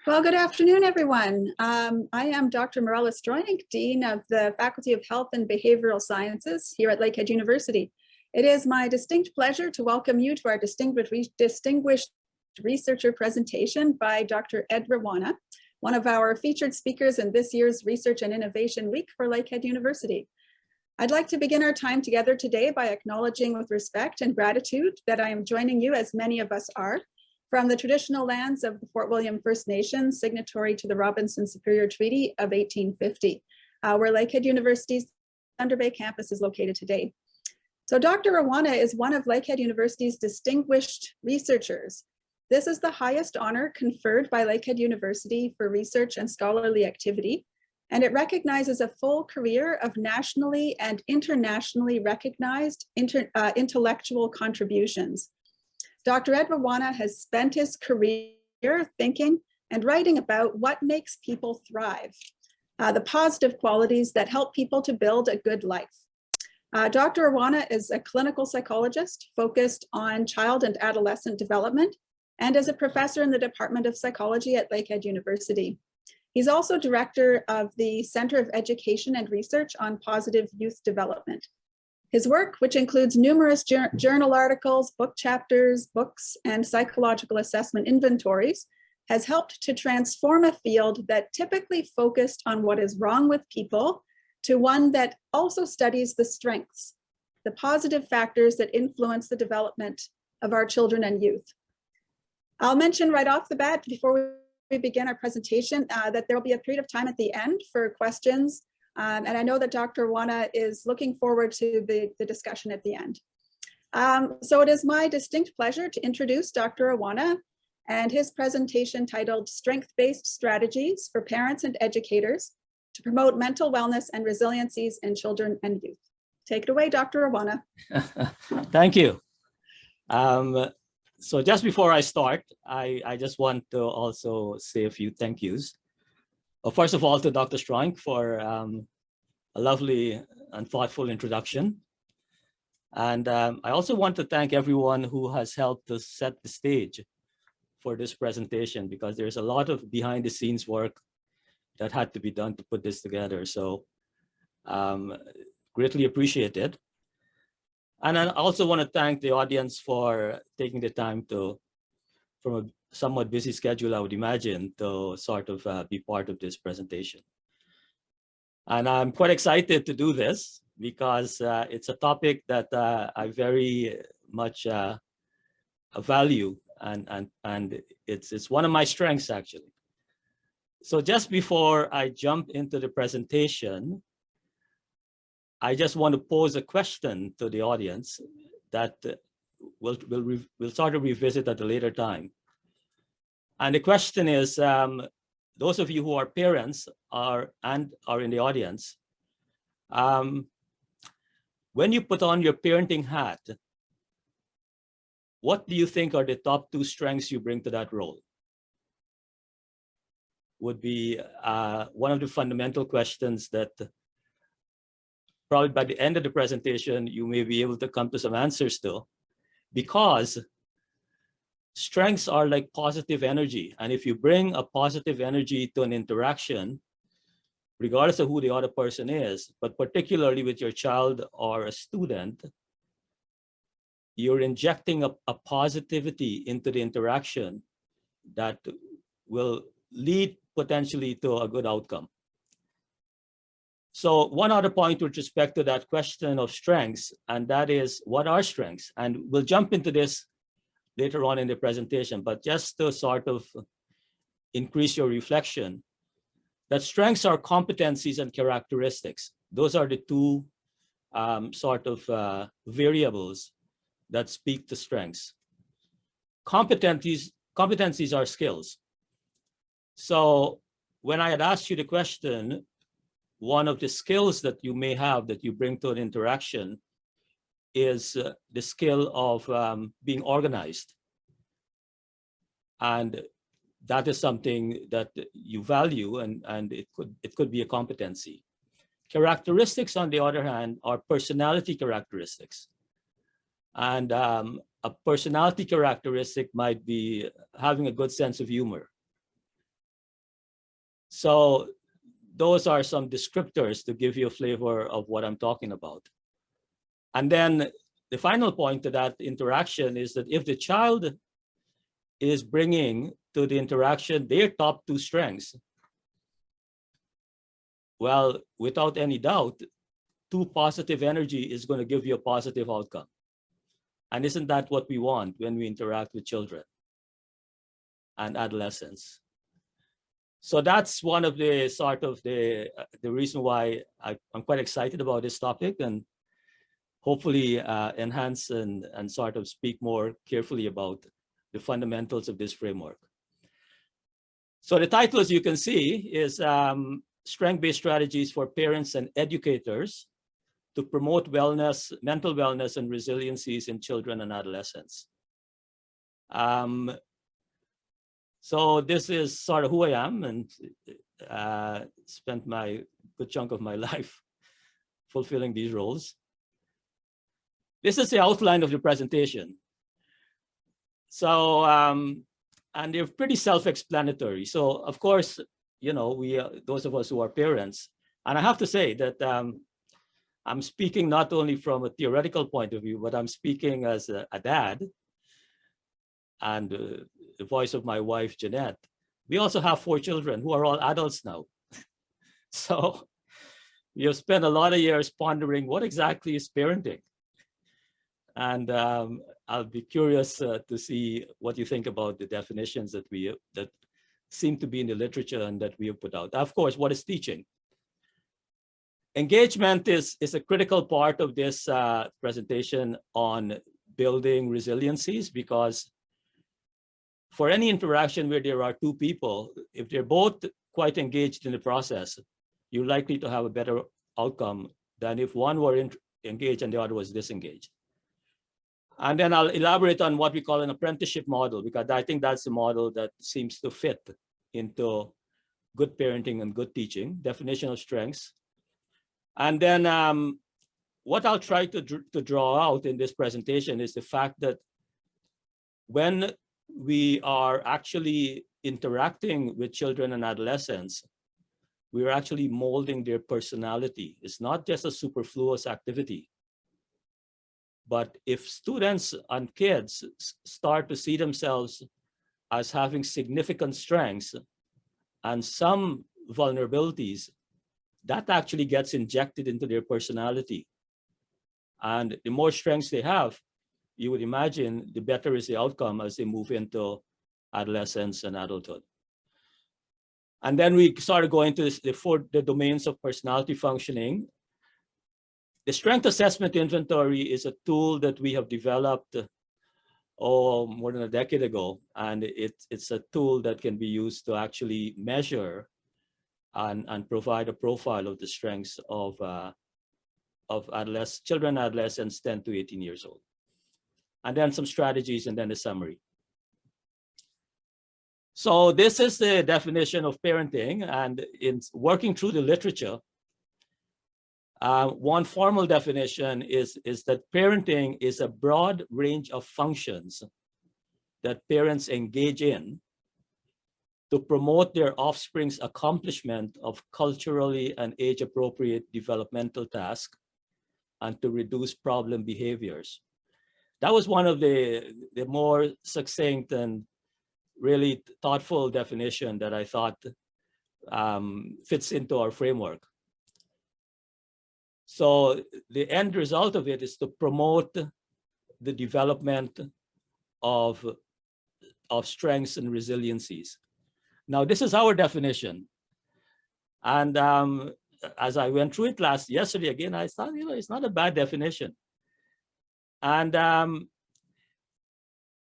Well, good afternoon, everyone. I am Dr. Mirella Stroink, Dean of the Faculty of Health and Behavioral Sciences here at Lakehead University. It is my distinct pleasure to welcome you to our distinguished researcher presentation by Dr. Ed Rawana, one of our featured speakers in this year's Research and Innovation Week for Lakehead University. I'd like to begin our time together today by acknowledging with respect and gratitude that I am joining you, as many of us are, from the traditional lands of the Fort William First Nation, signatory to the Robinson Superior Treaty of 1850, where Lakehead University's Thunder Bay campus is located today. So Dr. Rawana is one of Lakehead University's distinguished researchers. This is the highest honor conferred by Lakehead University for research and scholarly activity, and it recognizes a full career of nationally and internationally recognized intellectual contributions. Dr. Ed Rawana has spent his career thinking and writing about what makes people thrive, the positive qualities that help people to build a good life. Dr. Rawana is a clinical psychologist focused on child and adolescent development and is a professor in the Department of Psychology at Lakehead University. He's also director of the Center of Education and Research on Positive Youth Development. His work, which includes numerous journal articles, book chapters, books, and psychological assessment inventories, has helped to transform a field that typically focused on what is wrong with people to one that also studies the strengths, the positive factors that influence the development of our children and youth. I'll mention right off the bat, before we begin our presentation, that there will be a period of time at the end for questions. And I know that Dr. Rawana is looking forward to the discussion at the end. So it is my distinct pleasure to introduce Dr. Rawana and his presentation titled Strength-Based Strategies for Parents and Educators to Promote Mental Wellness and Resiliencies in Children and Youth. Take it away, Dr. Rawana. Thank you. So just before I start, I just want to also say a few thank yous. First of all, to Dr. Stroink for a lovely and thoughtful introduction. And I also want to thank everyone who has helped us set the stage for this presentation, because there's a lot of behind the scenes work that had to be done to put this together. So greatly appreciate it. And I also want to thank the audience for taking the time to, from a somewhat busy schedule, I would imagine, to sort of be part of this presentation. And I'm quite excited to do this because it's a topic that I very much value, and it's one of my strengths, actually. So just before I jump into the presentation, I just want to pose a question to the audience that we'll sort of revisit at a later time. And the question is, those of you who are parents are in the audience, when you put on your parenting hat, what do you think are the top 2 strengths you bring to that role? Would be one of the fundamental questions that probably by the end of the presentation, you may be able to come to some answers to, because strengths are like positive energy. And if you bring a positive energy to an interaction, regardless of who the other person is, but particularly with your child or a student, you're injecting a positivity into the interaction that will lead potentially to a good outcome. So one other point with respect to that question of strengths, and that is, what are strengths? And we'll jump into this later on in the presentation, but just to sort of increase your reflection, that strengths are competencies and characteristics. Those are the 2 sort of variables that speak to strengths. Competencies are skills. So when I had asked you the question, one of the skills that you may have that you bring to an interaction is the skill of being organized. And that is something that you value, and it could be a competency. Characteristics, on the other hand, are personality characteristics. And a personality characteristic might be having a good sense of humor. So those are some descriptors to give you a flavor of what I'm talking about. And then the final point to that interaction is that if the child is bringing to the interaction their top two strengths, well, without any doubt, two positive energy is going to give you a positive outcome. And isn't that what we want when we interact with children and adolescents? So that's one of the sort of the reason why I'm quite excited about this topic, and hopefully enhance and sort of speak more carefully about the fundamentals of this framework. So the title, as you can see, is Strength-Based Strategies for Parents and Educators to Promote Wellness, Mental Wellness and Resiliencies in Children and Adolescents. So this is sort of who I am, and spent my good chunk of my life fulfilling these roles. This is the outline of the presentation. So, and they're pretty self-explanatory. So of course, you know, we, those of us who are parents, and I have to say that I'm speaking not only from a theoretical point of view, but I'm speaking as a dad, and the voice of my wife, Jeanette. We also have 4 children who are all adults now. So you've spent a lot of years pondering what exactly is parenting. And I'll be curious to see what you think about the definitions that that seem to be in the literature and that we have put out. Of course, what is teaching? Engagement is a critical part of this presentation on building resiliencies, because for any interaction where there are 2 people, if they're both quite engaged in the process, you're likely to have a better outcome than if one were engaged and the other was disengaged. And then I'll elaborate on what we call an apprenticeship model, because I think that's the model that seems to fit into good parenting and good teaching, definition of strengths. And then what I'll try to draw out in this presentation is the fact that when we are actually interacting with children and adolescents, we're actually molding their personality. It's not just a superfluous activity. But if students and kids start to see themselves as having significant strengths and some vulnerabilities, that actually gets injected into their personality. And the more strengths they have, you would imagine the better is the outcome as they move into adolescence and adulthood. And then we started going to the domains of personality functioning. The strength assessment inventory is a tool that we have developed more than a decade ago. And it's a tool that can be used to actually measure and provide a profile of the strengths of children and adolescents 10 to 18 years old. And then some strategies, and then a summary. So this is the definition of parenting, and in working through the literature, one formal definition is that parenting is a broad range of functions that parents engage in to promote their offspring's accomplishment of culturally and age-appropriate developmental tasks and to reduce problem behaviors. That was one of the more succinct and really thoughtful definition that I thought fits into our framework. So the end result of it is to promote the development of strengths and resiliencies. Now, this is our definition. And as I went through it yesterday again, I thought, you know, it's not a bad definition. And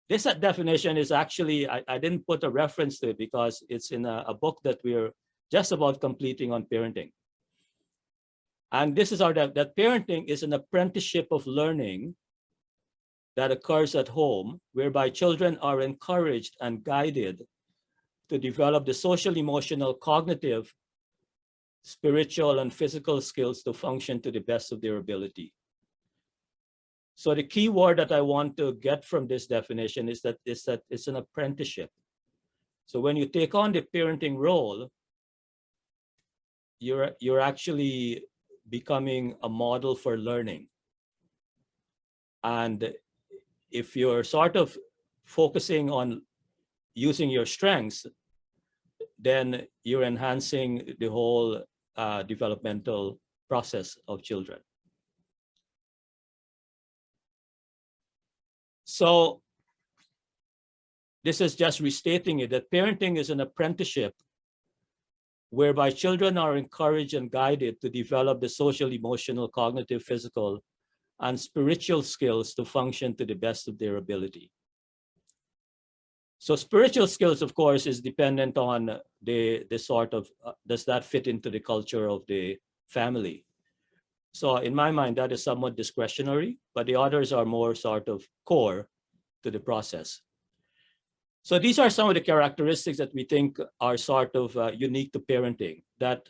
this definition is actually, I didn't put a reference to it because it's in a book that we're just about completing on parenting. And this is that parenting is an apprenticeship of learning that occurs at home, whereby children are encouraged and guided to develop the social, emotional, cognitive, spiritual, and physical skills to function to the best of their ability. So the key word that I want to get from this definition is that it's an apprenticeship. So when you take on the parenting role, you're actually becoming a model for learning. And if you're sort of focusing on using your strengths, then you're enhancing the whole developmental process of children. So this is just restating it, that parenting is an apprenticeship whereby children are encouraged and guided to develop the social, emotional, cognitive, physical, and spiritual skills to function to the best of their ability. So spiritual skills, of course, is dependent on the sort of, does that fit into the culture of the family? So in my mind, that is somewhat discretionary, but the others are more sort of core to the process. So these are some of the characteristics that we think are sort of unique to parenting, that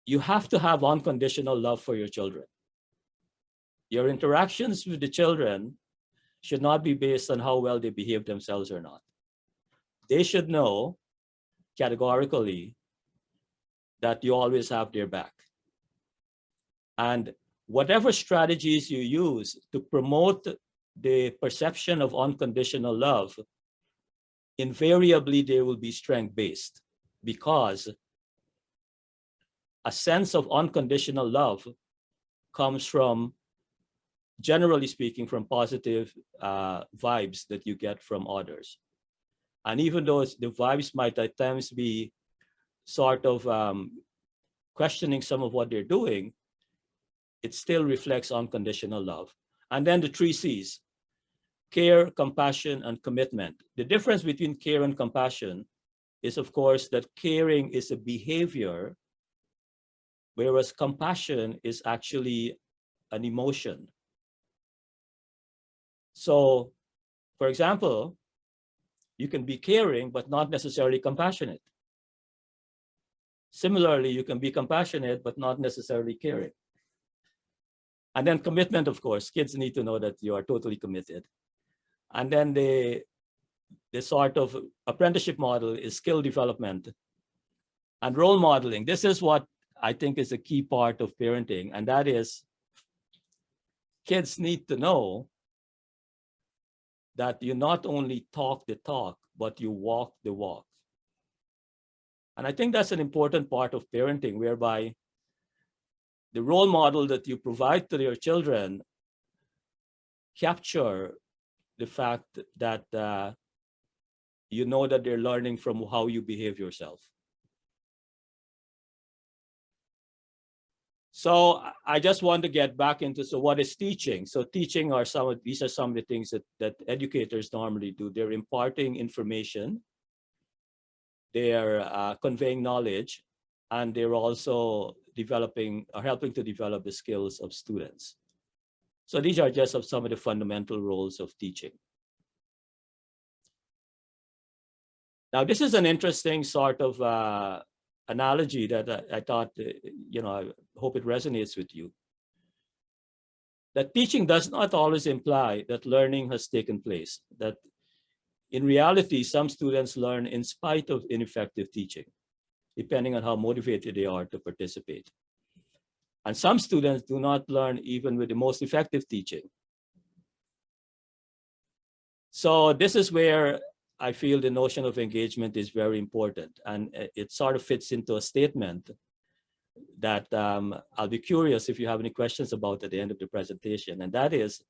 you have to have unconditional love for your children. Your interactions with the children should not be based on how well they behave themselves or not. They should know categorically that you always have their back. And whatever strategies you use to promote the perception of unconditional love, invariably they will be strength-based, because a sense of unconditional love comes from, generally speaking, from positive vibes that you get from others. And even though the vibes might at times be sort of questioning some of what they're doing, it still reflects unconditional love. And then the 3 C's: care, compassion, and commitment. The difference between care and compassion is, of course, that caring is a behavior, whereas compassion is actually an emotion. So, for example, you can be caring, but not necessarily compassionate. Similarly, you can be compassionate, but not necessarily caring. And then commitment, of course, kids need to know that you are totally committed. And then the sort of apprenticeship model is skill development and role modeling. This is what I think is a key part of parenting, and that is kids need to know that you not only talk the talk, but you walk the walk. And I think that's an important part of parenting, whereby the role model that you provide to your children capture the fact that you know that they're learning from how you behave yourself. So I just want to get back into, so what is teaching? So teaching are these are some of the things that educators normally do. They're imparting information, they're conveying knowledge, and they're also helping to develop the skills of students. So these are just some of the fundamental roles of teaching. Now, this is an interesting sort of analogy that I thought, I hope it resonates with you. That teaching does not always imply that learning has taken place. That in reality, some students learn in spite of ineffective teaching, depending on how motivated they are to participate. And some students do not learn even with the most effective teaching. So this is where I feel the notion of engagement is very important. And it sort of fits into a statement that I'll be curious if you have any questions about at the end of the presentation. And that is,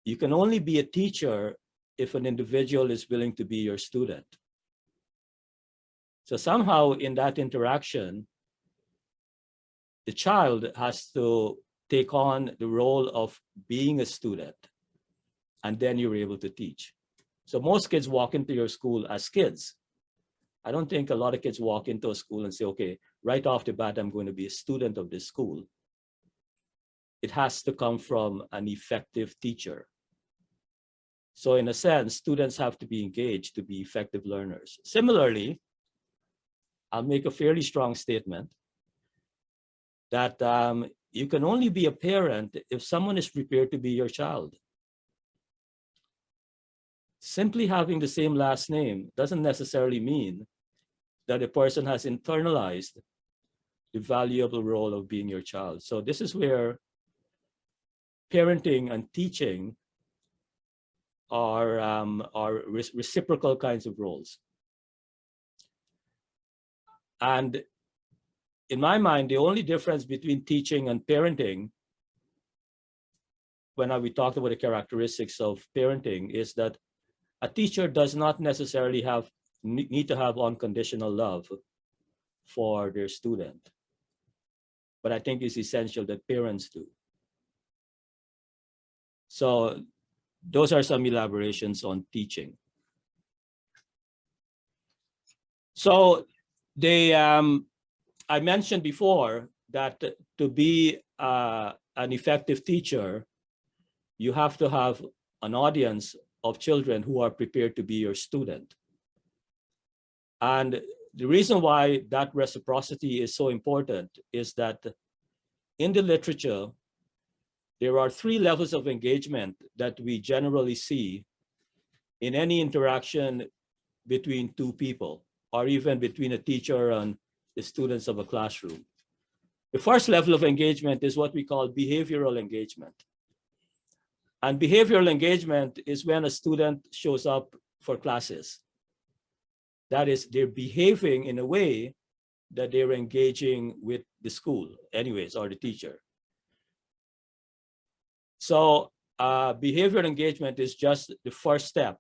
you can only be a teacher if an individual is willing to be your student. So somehow in that interaction, the child has to take on the role of being a student, and then you're able to teach. So most kids walk into your school as kids. I don't think a lot of kids walk into a school and say, okay, right off the bat, I'm going to be a student of this school. It has to come from an effective teacher. So in a sense, students have to be engaged to be effective learners. Similarly, I'll make a fairly strong statement that you can only be a parent if someone is prepared to be your child. Simply having the same last name doesn't necessarily mean that a person has internalized the valuable role of being your child. So this is where parenting and teaching are reciprocal kinds of roles. And in my mind, the only difference between teaching and parenting, when we talked about the characteristics of parenting, is that a teacher does not necessarily need to have unconditional love for their student. But I think it's essential that parents do. So those are some elaborations on teaching. So I mentioned before that to be an effective teacher, you have to have an audience of children who are prepared to be your student. And the reason why that reciprocity is so important is that in the literature, there are 3 levels of engagement that we generally see in any interaction between 2 people, or even between a teacher and the students of a classroom. The first level of engagement is what we call behavioral engagement. And behavioral engagement is when a student shows up for classes. That is, they're behaving in a way that they're engaging with the school anyways, or the teacher. So behavioral engagement is just the first step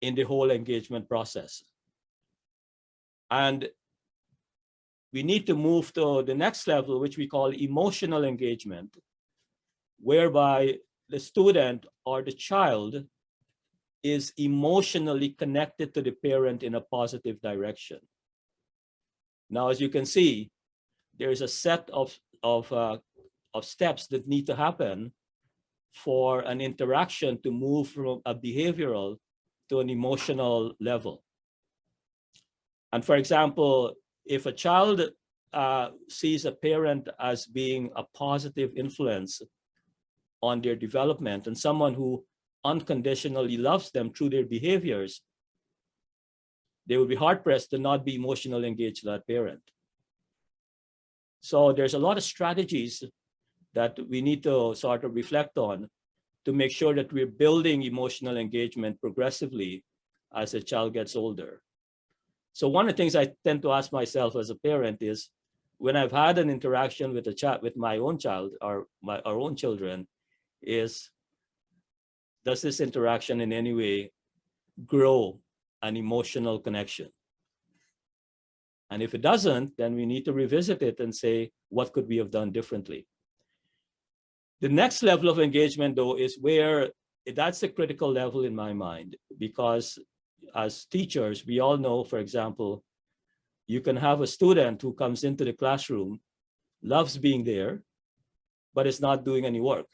in the whole engagement process. And we need to move to the next level, which we call emotional engagement, whereby the student or the child is emotionally connected to the parent in a positive direction. Now, as you can see, there is a set of steps that need to happen for an interaction to move from a behavioral to an emotional level. And for example, if a child sees a parent as being a positive influence on their development and someone who unconditionally loves them through their behaviors, they will be hard-pressed to not be emotionally engaged with that parent. So there's a lot of strategies that we need to sort of reflect on to make sure that we're building emotional engagement progressively as a child gets older. So one of the things I tend to ask myself as a parent is, when I've had an interaction with with my own child or our own children, is, does this interaction in any way grow an emotional connection? And if it doesn't, then we need to revisit it and say, what could we have done differently? The next level of engagement, though, is where that's a critical level in my mind, because as teachers, we all know, for example, you can have a student who comes into the classroom, loves being there, but is not doing any work.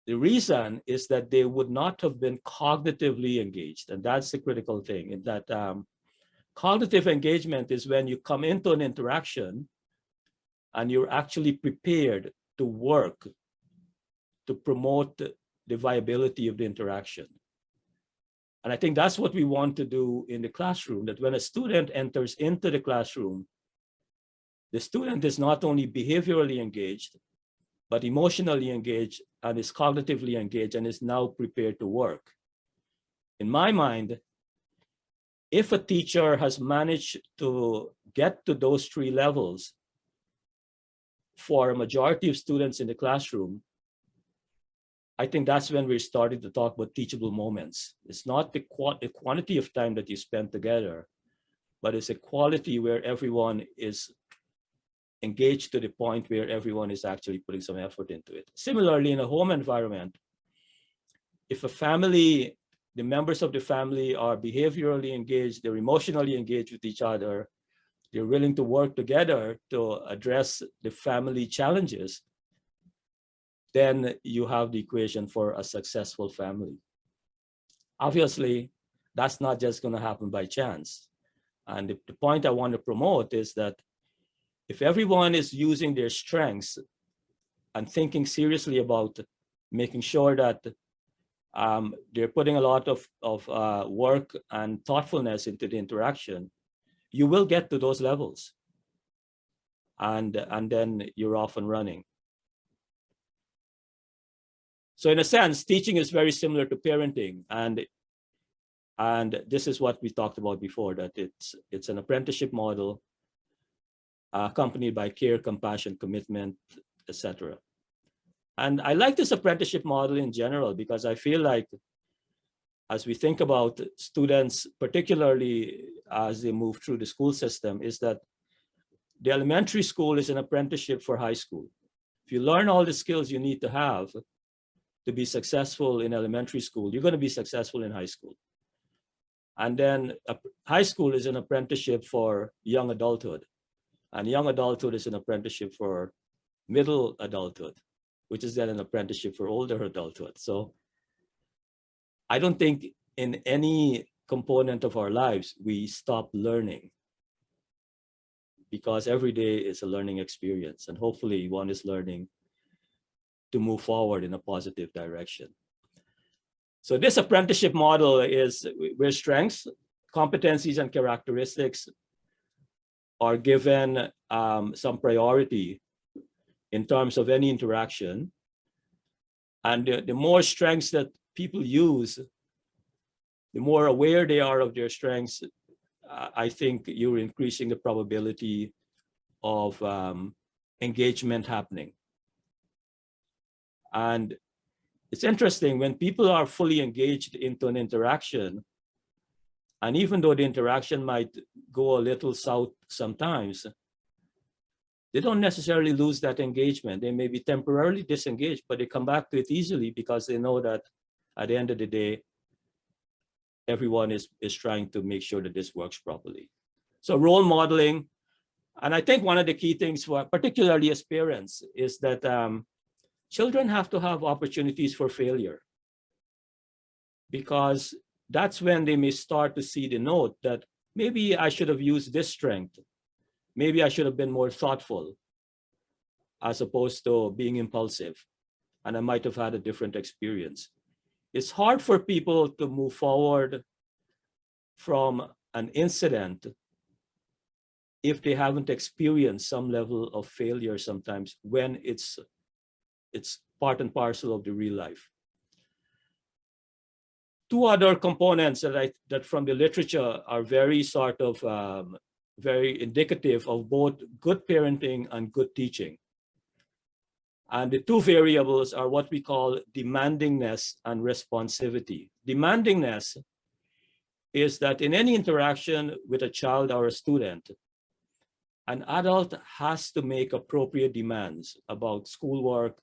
The reason is that they would not have been cognitively engaged. And that's the critical thing, in that cognitive engagement is when you come into an interaction and you're actually prepared to work to promote the viability of the interaction. And I think that's what we want to do in the classroom, that when a student enters into the classroom, the student is not only behaviorally engaged, but emotionally engaged and is cognitively engaged and is now prepared to work. In my mind, if a teacher has managed to get to those 3 levels for a majority of students in the classroom, I think that's when we're starting to talk about teachable moments. It's not the quantity of time that you spend together, but it's a quality where everyone is engaged to the point where everyone is actually putting some effort into it. Similarly, in a home environment, if a family, the members of the family are behaviorally engaged, they're emotionally engaged with each other, they're willing to work together to address the family challenges, then you have the equation for a successful family. Obviously, that's not just going to happen by chance. And the point I want to promote is that if everyone is using their strengths and thinking seriously about making sure that they're putting a lot of work and thoughtfulness into the interaction, you will get to those levels. And then you're off and running. So in a sense, teaching is very similar to parenting. And this is what we talked about before, that it's an apprenticeship model accompanied by care, compassion, commitment, etc. And I like this apprenticeship model in general because I feel like as we think about students, particularly as they move through the school system, is that the elementary school is an apprenticeship for high school. If you learn all the skills you need to have to be successful in elementary school, you're going to be successful in high school. And then high school is an apprenticeship for young adulthood. And young adulthood is an apprenticeship for middle adulthood, which is then an apprenticeship for older adulthood. So I don't think in any component of our lives we stop learning, because every day is a learning experience, and hopefully one is learning to move forward in a positive direction. So this apprenticeship model is where strengths, competencies, and characteristics are given some priority in terms of any interaction. And the more strengths that people use, the more aware they are of their strengths, I think you're increasing the probability of engagement happening. And it's interesting, when people are fully engaged into an interaction, and even though the interaction might go a little south sometimes, they don't necessarily lose that engagement. They may be temporarily disengaged, but they come back to it easily because they know that at the end of the day, everyone is trying to make sure that this works properly. So role modeling, and I think one of the key things for particularly as parents is that children have to have opportunities for failure, because that's when they may start to see the note that maybe I should have used this strength. Maybe I should have been more thoughtful as opposed to being impulsive, and I might have had a different experience. It's hard for people to move forward from an incident if they haven't experienced some level of failure sometimes, when it's part and parcel of the real life. Two other components that from the literature are very sort of very indicative of both good parenting and good teaching. And the two variables are what we call demandingness and responsivity. Demandingness is that in any interaction with a child or a student, an adult has to make appropriate demands about schoolwork,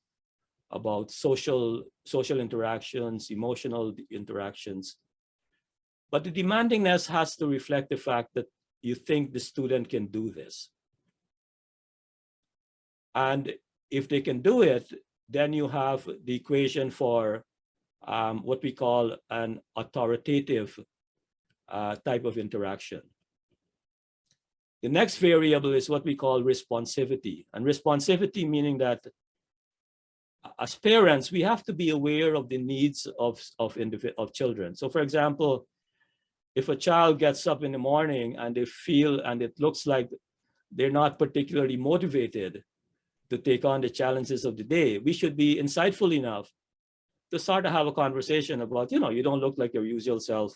about social interactions, emotional interactions. But the demandingness has to reflect the fact that you think the student can do this. And if they can do it, then you have the equation for what we call an authoritative type of interaction. The next variable is what we call responsivity. And responsivity meaning that as parents, we have to be aware of the needs of children. So for example, if a child gets up in the morning and they feel and it looks like they're not particularly motivated to take on the challenges of the day, we should be insightful enough to start to have a conversation about, you don't look like your usual self.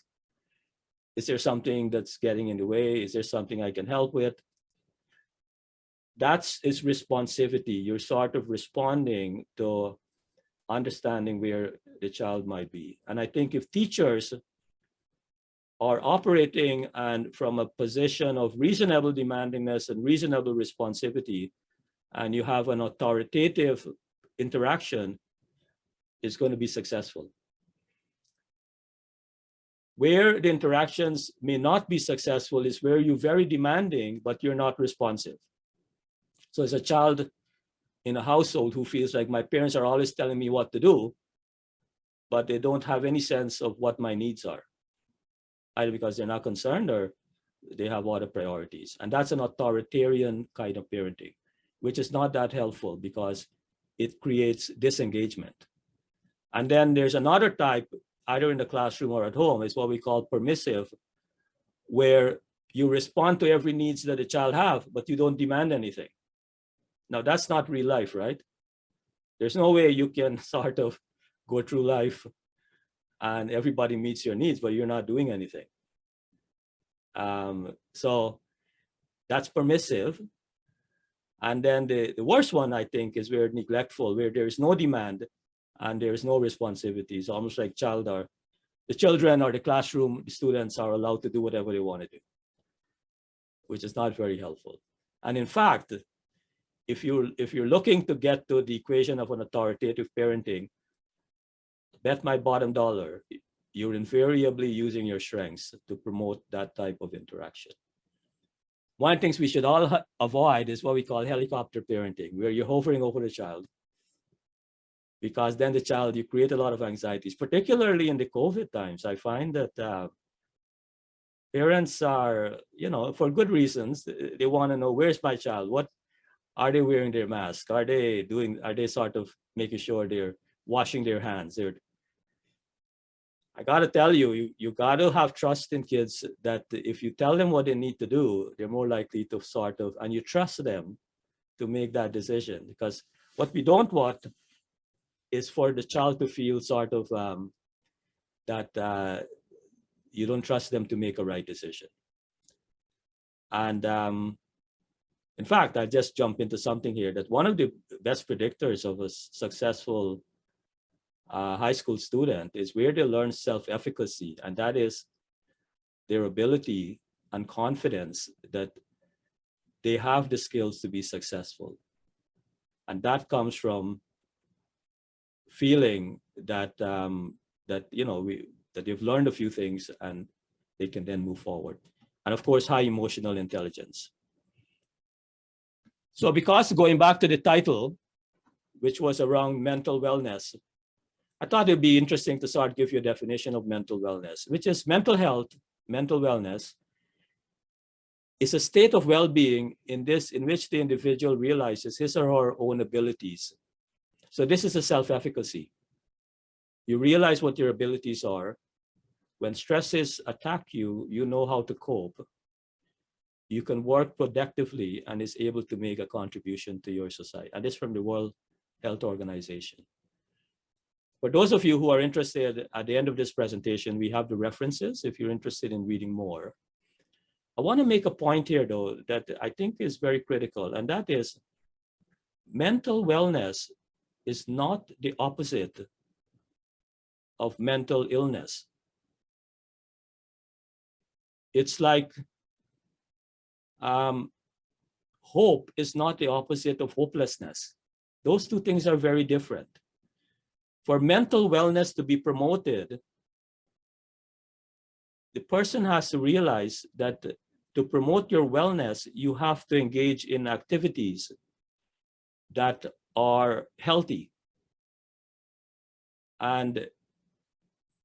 Is there something that's getting in the way? Is there something I can help with? That is responsivity. You're sort of responding to understanding where the child might be. And I think if teachers are operating and from a position of reasonable demandingness and reasonable responsivity, and you have an authoritative interaction, it's going to be successful. Where the interactions may not be successful is where you're very demanding, but you're not responsive. So as a child in a household who feels like my parents are always telling me what to do, but they don't have any sense of what my needs are, either because they're not concerned or they have other priorities. And that's an authoritarian kind of parenting, which is not that helpful because it creates disengagement. And then there's another type either in the classroom or at home, is what we call permissive, where you respond to every needs that a child have, but you don't demand anything. Now, that's not real life, right? There's no way you can sort of go through life and everybody meets your needs, but you're not doing anything. So that's permissive. And then the worst one, I think, is where neglectful, where there is no demand and there is no responsibility. It's almost like the children or the classroom, the students are allowed to do whatever they want to do, which is not very helpful. And in fact, if you're looking to get to the equation of an authoritative parenting, bet my bottom dollar, you're invariably using your strengths to promote that type of interaction. One of the things we should all avoid is what we call helicopter parenting, where you're hovering over the child, because then you create a lot of anxieties, particularly in the COVID times. I find that parents are, for good reasons, they want to know, where's my child? What are they wearing their mask? Are they sort of making sure they're washing their hands? I got to tell you, you got to have trust in kids that if you tell them what they need to do, they're more likely to and you trust them to make that decision. Because what we don't want is for the child to feel sort of that you don't trust them to make a right decision. And in fact, I just jump into something here, that one of the best predictors of a successful high school student is where they learn self-efficacy, and that is their ability and confidence that they have the skills to be successful. And that comes from feeling that that they've learned a few things and they can then move forward. And of course, high emotional intelligence. So because going back to the title, which was around mental wellness, I thought it'd be interesting to sort of give you a definition of mental wellness, which is mental health, mental wellness is a state of well-being in which the individual realizes his or her own abilities. So this is a self-efficacy. You realize what your abilities are. When stresses attack you, you know how to cope. You can work productively and is able to make a contribution to your society. And this is from the World Health Organization. For those of you who are interested, at the end of this presentation, we have the references if you're interested in reading more. I want to make a point here, though, that I think is very critical, and that is mental wellness is not the opposite of mental illness. It's like hope is not the opposite of hopelessness. Those two things are very different. For mental wellness to be promoted, the person has to realize that to promote your wellness, you have to engage in activities that are healthy. And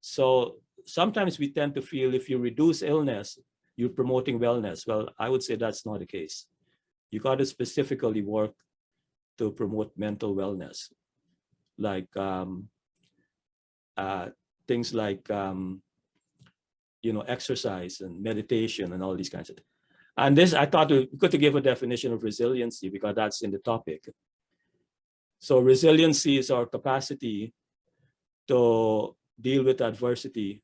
so sometimes we tend to feel if you reduce illness, you're promoting wellness. Well, I would say that's not the case. You got to specifically work to promote mental wellness, like things like exercise and meditation and all these kinds of things. And this, I thought we could give a definition of resiliency because that's in the topic. So resiliency is our capacity to deal with adversity,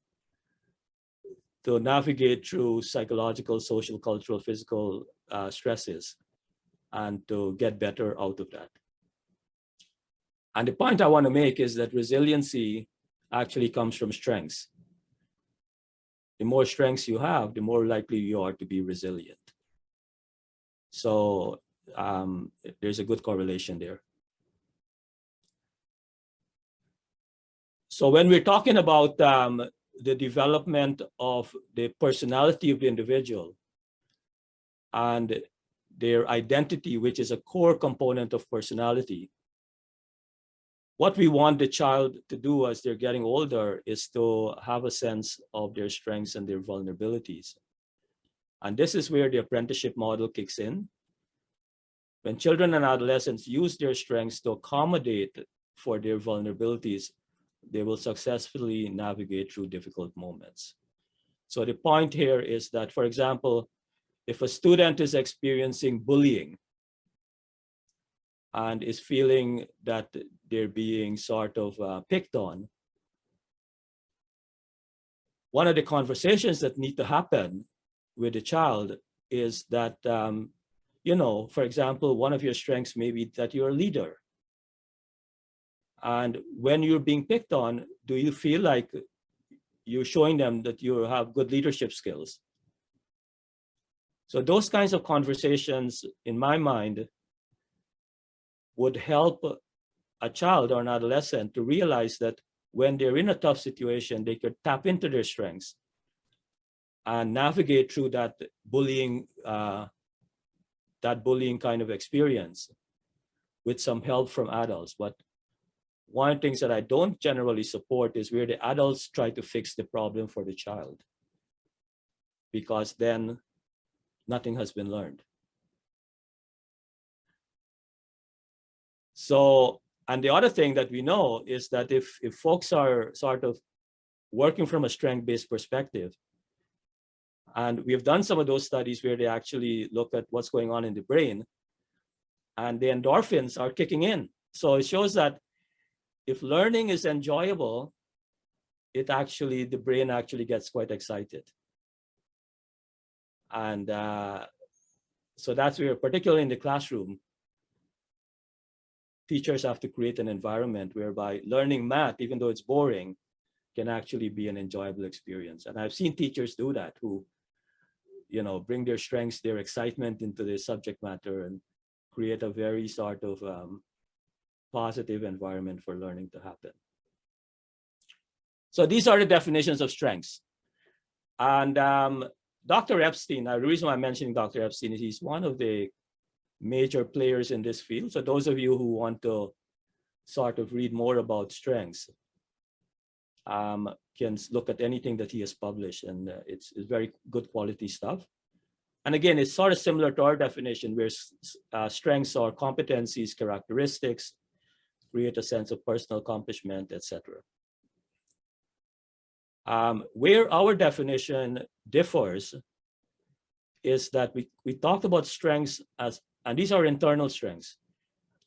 to navigate through psychological, social, cultural, physical stresses, and to get better out of that. And the point I want to make is that resiliency actually comes from strengths. The more strengths you have, the more likely you are to be resilient. So there's a good correlation there. So when we're talking about the development of the personality of the individual and their identity, which is a core component of personality, what we want the child to do as they're getting older is to have a sense of their strengths and their vulnerabilities. And this is where the apprenticeship model kicks in. When children and adolescents use their strengths to accommodate for their vulnerabilities, they will successfully navigate through difficult moments. So the point here is that, for example, if a student is experiencing bullying and is feeling that they're being sort of picked on, one of the conversations that need to happen with the child is that, for example, one of your strengths may be that you're a leader. And when you're being picked on, do you feel like you're showing them that you have good leadership skills? So those kinds of conversations, in my mind, would help a child or an adolescent to realize that when they're in a tough situation, they could tap into their strengths and navigate through that bullying kind of experience with some help from adults. But one of the things that I don't generally support is where the adults try to fix the problem for the child, because then nothing has been learned. So, and the other thing that we know is that if folks are sort of working from a strength-based perspective, and we've done some of those studies where they actually look at what's going on in the brain, and the endorphins are kicking in. So it shows that if learning is enjoyable, the brain actually gets quite excited. And so that's where, particularly in the classroom, teachers have to create an environment whereby learning math, even though it's boring, can actually be an enjoyable experience. And I've seen teachers do that, who, bring their strengths, their excitement into the subject matter and create a very sort of positive environment for learning to happen. So these are the definitions of strengths. And Dr. Epstein, the reason why I'm mentioning Dr. Epstein is he's one of the major players in this field. So those of you who want to sort of read more about strengths can look at anything that he has published, and it's very good quality stuff. And again, it's sort of similar to our definition, where strengths are competencies, characteristics, create a sense of personal accomplishment, etc. Where our definition differs is that we talked about strengths as, and these are internal strengths,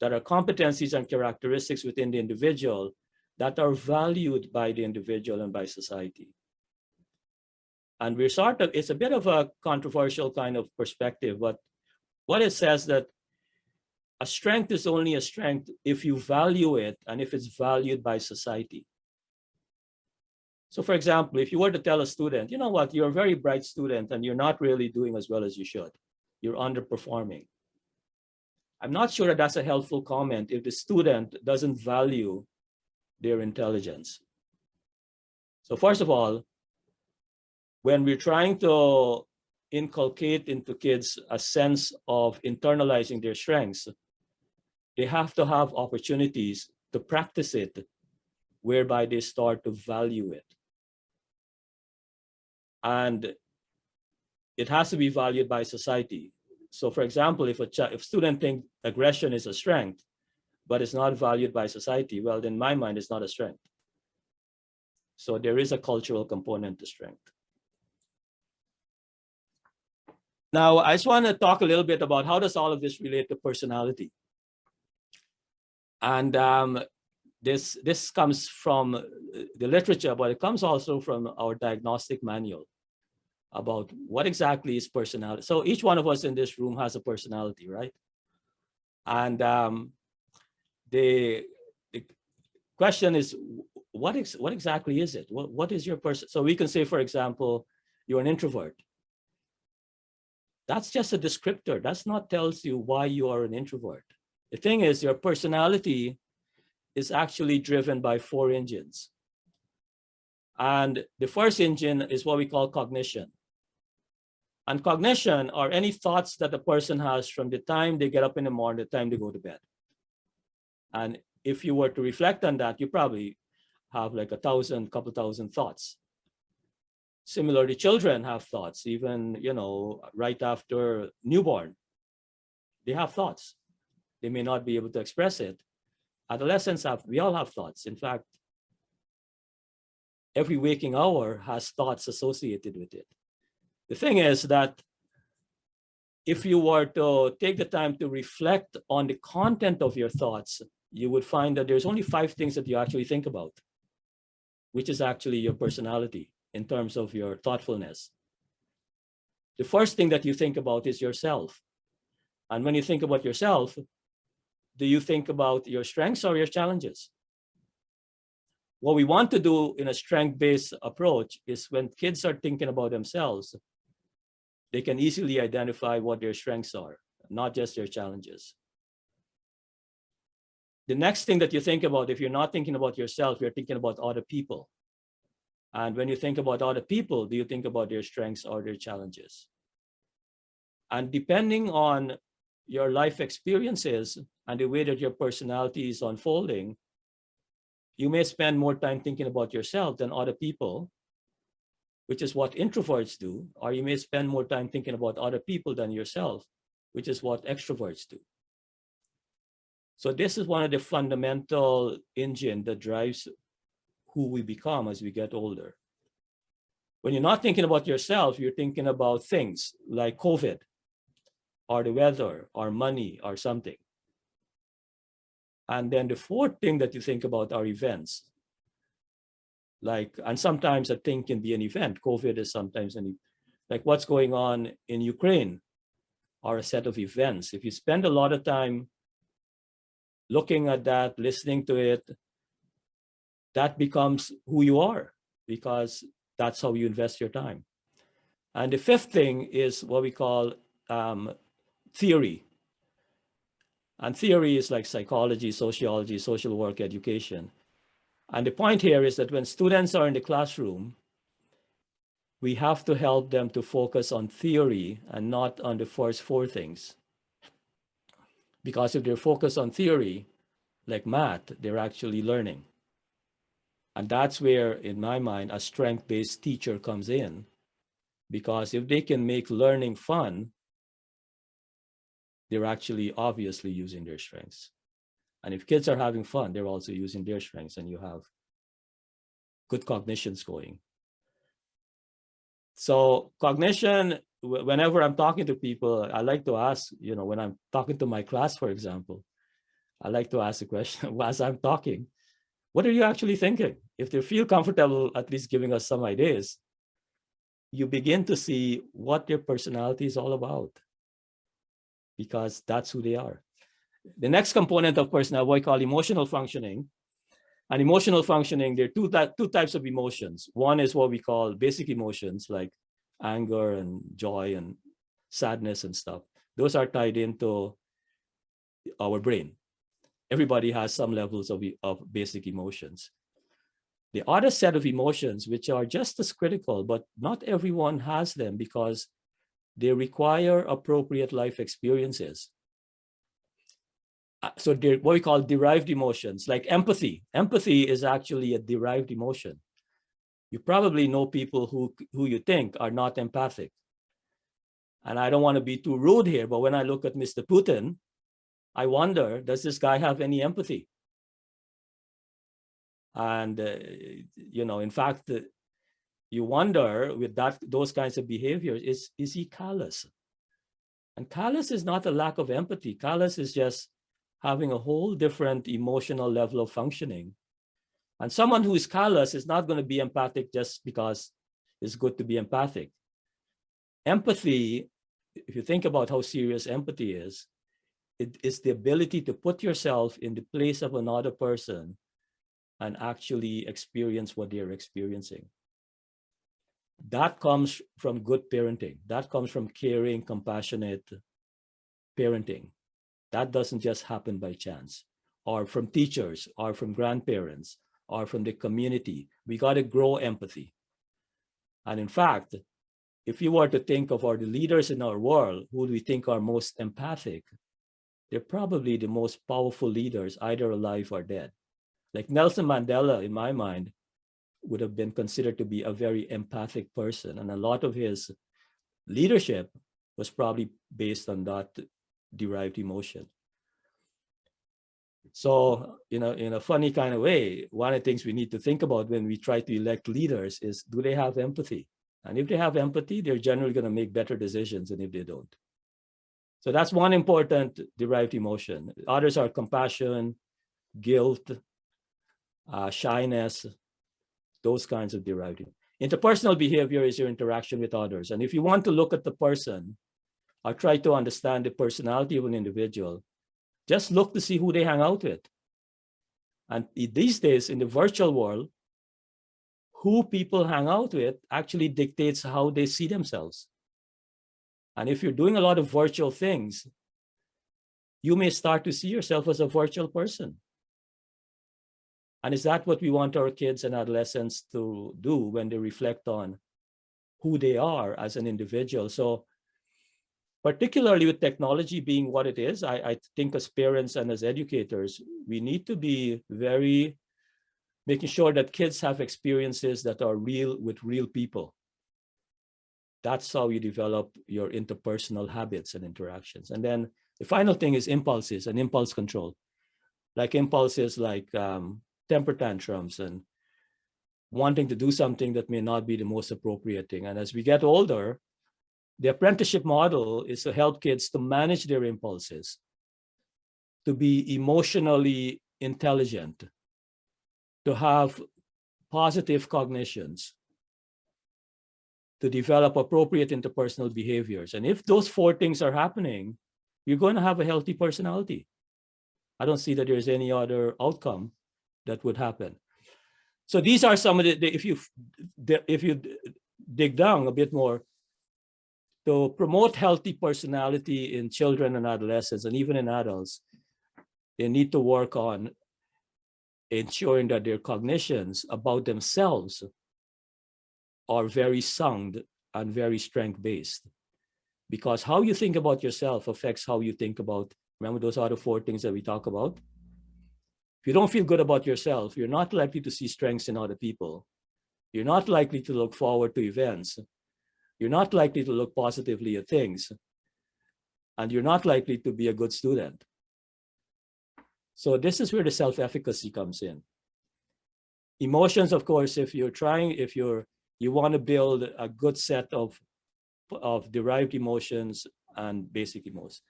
that are competencies and characteristics within the individual that are valued by the individual and by society. And we're sort of, it's a bit of a controversial kind of perspective, but what it says that a strength is only a strength if you value it and if it's valued by society. So for example, if you were to tell a student, you know what, you're a very bright student and you're not really doing as well as you should, you're underperforming. I'm not sure that that's a helpful comment if the student doesn't value their intelligence. So first of all, when we're trying to inculcate into kids a sense of internalizing their strengths, they have to have opportunities to practice it, whereby they start to value it. And it has to be valued by society. So for example, if student thinks aggression is a strength, but it's not valued by society, well, in my mind, it's not a strength. So there is a cultural component to strength. Now, I just want to talk a little bit about how does all of this relate to personality. And this comes from the literature, but it comes also from our diagnostic manual about what exactly is personality. So each one of us in this room has a personality, right? And the question is, what exactly is it? What is your person? So we can say, for example, you're an introvert. That's just a descriptor. That's not tells you why you are an introvert. The thing is, your personality is actually driven by 4 engines. And the first engine is what we call cognition. And cognition are any thoughts that a person has from the time they get up in the morning, the time they go to bed. And if you were to reflect on that, you probably have like couple thousand thoughts. Similarly, children have thoughts, even, right after newborn, they have thoughts. They may not be able to express it. Adolescents we all have thoughts. In fact, every waking hour has thoughts associated with it. The thing is that if you were to take the time to reflect on the content of your thoughts, you would find that there's only 5 things that you actually think about, which is actually your personality in terms of your thoughtfulness. The first thing that you think about is yourself. And when you think about yourself, do you think about your strengths or your challenges? What we want to do in a strength-based approach is when kids are thinking about themselves, they can easily identify what their strengths are, not just their challenges. The next thing that you think about, if you're not thinking about yourself, you're thinking about other people. And when you think about other people, do you think about their strengths or their challenges? And depending on your life experiences and the way that your personality is unfolding, you may spend more time thinking about yourself than other people, which is what introverts do, or you may spend more time thinking about other people than yourself, which is what extroverts do. So this is one of the fundamental engine that drives who we become as we get older. When you're not thinking about yourself, you're thinking about things like COVID, or the weather, or money, or something. And then the fourth thing that you think about are events. And sometimes a thing can be an event. COVID is sometimes like what's going on in Ukraine are a set of events. If you spend a lot of time looking at that, listening to it, that becomes who you are, because that's how you invest your time. And the fifth thing is what we call theory. And theory is like psychology, sociology, social work, education. And the point here is that when students are in the classroom, we have to help them to focus on theory and not on the first 4 things. Because if they're focused on theory, like math, they're actually learning. And that's where, in my mind, a strength-based teacher comes in. Because if they can make learning fun, they're actually obviously using their strengths. And if kids are having fun, they're also using their strengths, and you have good cognitions going. So cognition, whenever I'm talking to people, I like to ask, when I'm talking to my class, for example, I like to ask a question as I'm talking, what are you actually thinking? If they feel comfortable at least giving us some ideas, you begin to see what their personality is all about, because that's who they are. The next component of personality, what I call emotional functioning. And emotional functioning, there are two types of emotions. One is what we call basic emotions, like anger and joy and sadness and stuff. Those are tied into our brain. Everybody has some levels of basic emotions. The other set of emotions, which are just as critical, but not everyone has them because they require appropriate life experiences. So they're what we call derived emotions, like empathy. Empathy is actually a derived emotion. You probably know people who you think are not empathic. And I don't want to be too rude here, but when I look at Mr. Putin, I wonder, does this guy have any empathy? And, in fact, you wonder with those kinds of behaviors, is he callous? And callous is not a lack of empathy. Callous is just having a whole different emotional level of functioning. And someone who is callous is not going to be empathic just because it's good to be empathic. Empathy, if you think about how serious empathy is, it is the ability to put yourself in the place of another person and actually experience what they're experiencing. That comes from good parenting. That comes from caring, compassionate parenting. That doesn't just happen by chance, or from teachers, or from grandparents, or from the community. We got to grow empathy. And in fact, if you were to think of the leaders in our world who we think are most empathic, they're probably the most powerful leaders, either alive or dead. Like Nelson Mandela, in my mind, would have been considered to be a very empathic person. And a lot of his leadership was probably based on that derived emotion. So, in a funny kind of way, one of the things we need to think about when we try to elect leaders is, do they have empathy? And if they have empathy, they're generally going to make better decisions than if they don't. So that's one important derived emotion. Others are compassion, guilt, shyness, those kinds of derived. Interpersonal behavior is your interaction with others. And if you want to look at the person or try to understand the personality of an individual, just look to see who they hang out with. And these days in the virtual world, who people hang out with actually dictates how they see themselves. And if you're doing a lot of virtual things, you may start to see yourself as a virtual person. And is that what we want our kids and adolescents to do when they reflect on who they are as an individual? So particularly with technology being what it is, I think as parents and as educators, we need to be very making sure that kids have experiences that are real with real people. That's how you develop your interpersonal habits and interactions. And then the final thing is impulses and impulse control. Like impulses like temper tantrums and wanting to do something that may not be the most appropriate thing. And as we get older, the apprenticeship model is to help kids to manage their impulses, to be emotionally intelligent, to have positive cognitions, to develop appropriate interpersonal behaviors. And if those four things are happening, you're going to have a healthy personality. I don't see that there's any other outcome that would happen. So these are some of if you dig down a bit more, to promote healthy personality in children and adolescents, and even in adults, they need to work on ensuring that their cognitions about themselves are very sound and very strength-based. Because how you think about yourself affects how you think about, remember those are the four things that we talk about? If you don't feel good about yourself, you're not likely to see strengths in other people. You're not likely to look forward to events. You're not likely to look positively at things. And you're not likely to be a good student. So this is where the self-efficacy comes in. Emotions, of course, if you want to build a good set of derived emotions and basic emotions.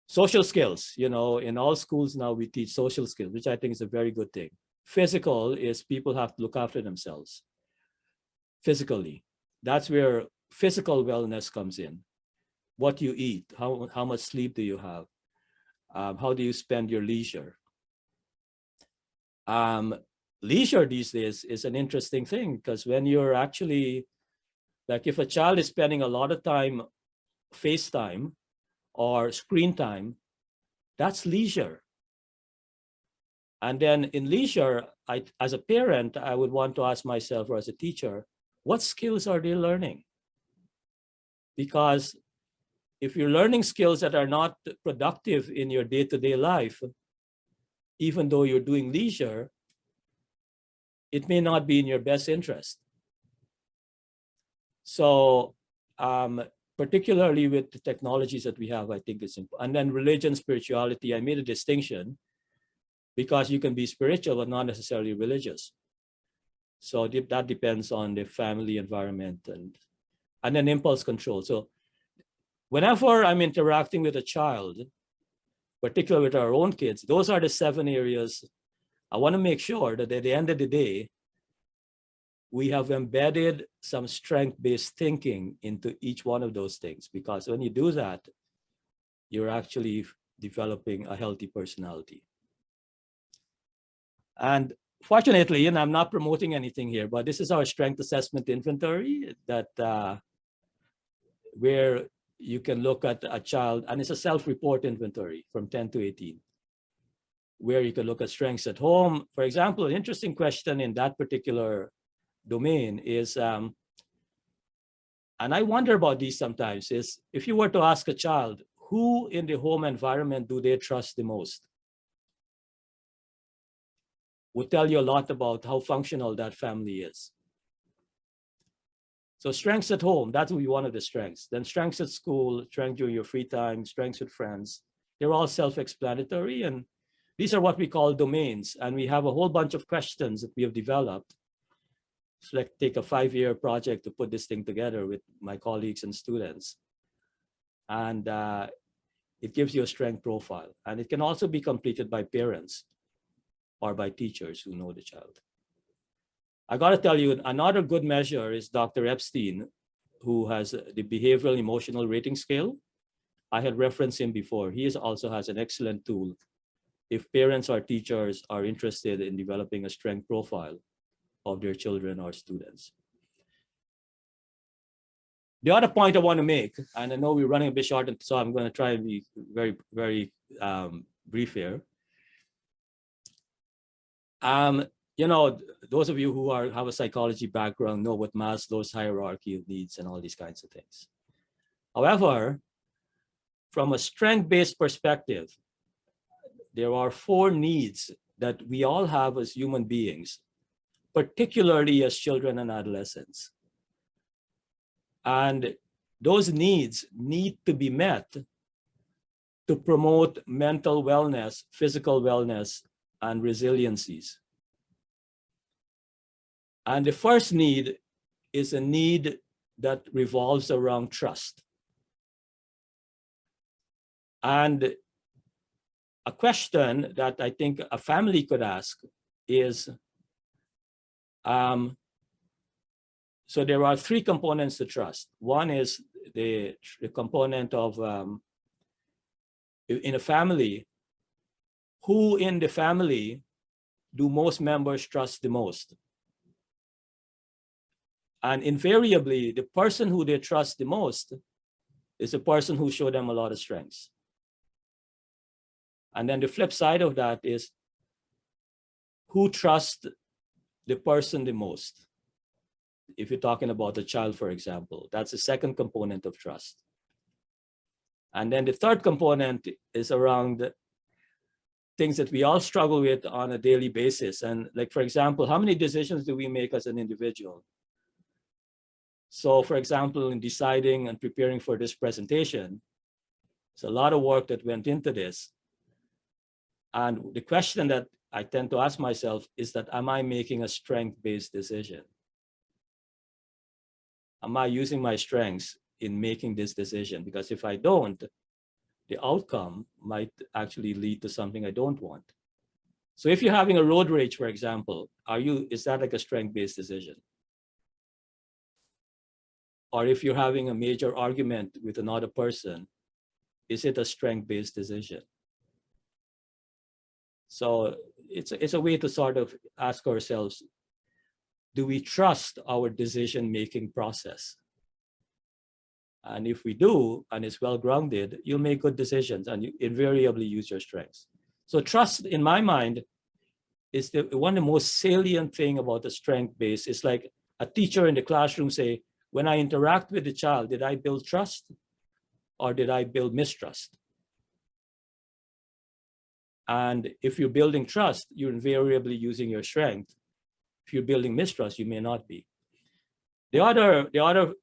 Social skills, in all schools now we teach social skills, which I think is a very good thing. Physical is people have to look after themselves physically. That's where physical wellness comes in. What you eat, how much sleep do you have? How do you spend your leisure? Leisure these days is an interesting thing, because when you're actually, like if a child is spending a lot of time FaceTime or screen time, that's leisure. And then in leisure, as a parent, I would want to ask myself, or as a teacher, what skills are they learning? Because if you're learning skills that are not productive in your day-to-day life, even though you're doing leisure, it may not be in your best interest. So particularly with the technologies that we have, I think it's important. And then religion, spirituality, I made a distinction because you can be spiritual but not necessarily religious. So that depends on the family environment and then impulse control. So whenever I'm interacting with a child, particularly with our own kids, those are the 7 areas I want to make sure that at the end of the day, we have embedded some strength-based thinking into each one of those things, because when you do that, you're actually developing a healthy personality. And fortunately, and I'm not promoting anything here, but this is our strength assessment inventory that where you can look at a child, and it's a self-report inventory from 10 to 18, where you can look at strengths at home. For example, an interesting question in that particular domain is, and I wonder about these sometimes, is if you were to ask a child, who in the home environment do they trust the most? Would tell you a lot about how functional that family is. So strengths at home, that would be one of the strengths. Then strengths at school, strengths during your free time, strengths with friends. they're all self-explanatory, and these are what we call domains. And we have a whole bunch of questions that we have developed. So like take a 5-year project to put this thing together with my colleagues and students. And it gives you a strength profile. And it can also be completed by parents or by teachers who know the child. I got to tell you, another good measure is Dr. Epstein, who has the behavioral emotional rating scale. I had referenced him before. He also has an excellent tool if parents or teachers are interested in developing a strength profile of their children or students. The other point I want to make, and I know we're running a bit short, so I'm going to try and be very, very brief here. You know, those of you who have a psychology background know what Maslow's hierarchy of needs and all these kinds of things. However, from a strength-based perspective, there are 4 needs that we all have as human beings, particularly as children and adolescents. And those needs need to be met to promote mental wellness, physical wellness, and resiliencies. And the first need is a need that revolves around trust. And a question that I think a family could ask is, so there are 3 components to trust. One is the component of, in a family, who in the family do most members trust the most? And invariably, the person who they trust the most is the person who showed them a lot of strengths. And then the flip side of that is who trusts the person the most. If you're talking about a child, for example, that's the second component of trust. And then the third component is around things that we all struggle with on a daily basis. And like, for example, how many decisions do we make as an individual? So for example, in deciding and preparing for this presentation, it's a lot of work that went into this. And the question that I tend to ask myself is that, am I making a strength-based decision? Am I using my strengths in making this decision? Because if I don't, the outcome might actually lead to something I don't want. So if you're having a road rage, for example, is that like a strength-based decision? Or if you're having a major argument with another person, is it a strength-based decision? So it's a way to sort of ask ourselves, do we trust our decision-making process? And if we do, and it's well-grounded, you'll make good decisions and you invariably use your strengths. So trust, in my mind, is one of the most salient thing about the strength base. It's like a teacher in the classroom say, when I interact with the child, did I build trust or did I build mistrust? And if you're building trust, you're invariably using your strength. If you're building mistrust, you may not be. The other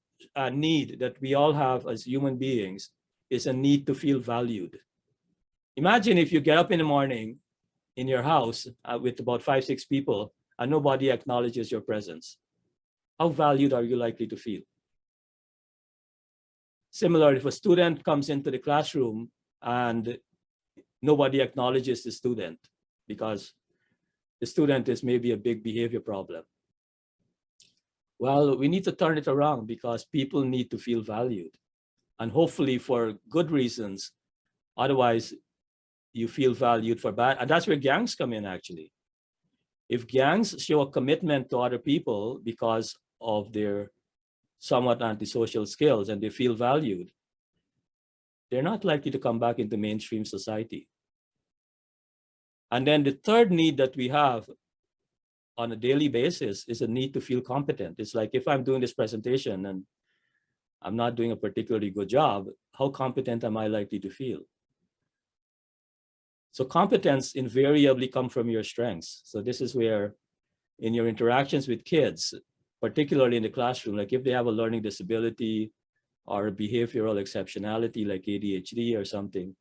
need that we all have as human beings is a need to feel valued. Imagine if you get up in the morning in your house with about 5, 6 people and nobody acknowledges your presence. How valued are you likely to feel? Similar, if a student comes into the classroom and nobody acknowledges the student because the student is maybe a big behavior problem. Well, we need to turn it around because people need to feel valued, and hopefully for good reasons. Otherwise, you feel valued for bad, and that's where gangs come in actually. If gangs show a commitment to other people because of their somewhat antisocial skills and they feel valued, they're not likely to come back into mainstream society. And then the third need that we have on a daily basis is a need to feel competent. It's like, if I'm doing this presentation and I'm not doing a particularly good job, how competent am I likely to feel? So competence invariably comes from your strengths. So this is where in your interactions with kids, particularly in the classroom, like if they have a learning disability or a behavioral exceptionality like ADHD or something,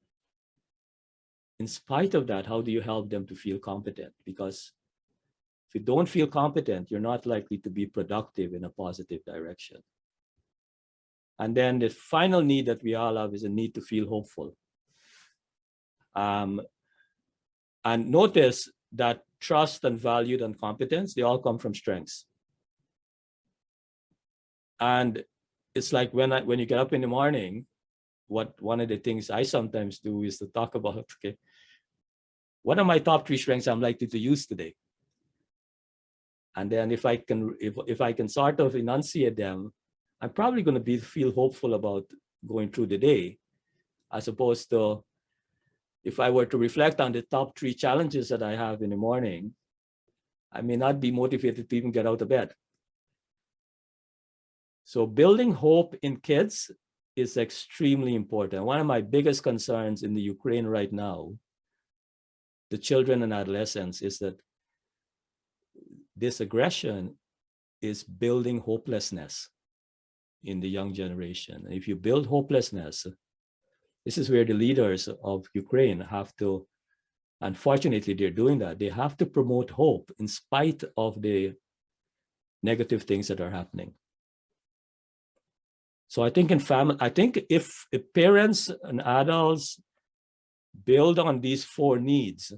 in spite of that, how do you help them to feel competent? Because if you don't feel competent, you're not likely to be productive in a positive direction. And then the final need that we all have is a need to feel hopeful. And notice that trust and value and competence, they all come from strengths. And it's like when you get up in the morning, one of the things I sometimes do is to talk about, okay, what are my top 3 strengths I'm likely to use today? And then if I can sort of enunciate them, I'm probably going to feel hopeful about going through the day, as opposed to if I were to reflect on the top 3 challenges that I have in the morning, I may not be motivated to even get out of bed. So building hope in kids is extremely important. One of my biggest concerns in the Ukraine right now, the children and adolescents, is that this aggression is building hopelessness in the young generation. If you build hopelessness, this is where the leaders of Ukraine have to, unfortunately, they're doing that. They have to promote hope in spite of the negative things that are happening. So I think if parents and adults build on these 4 needs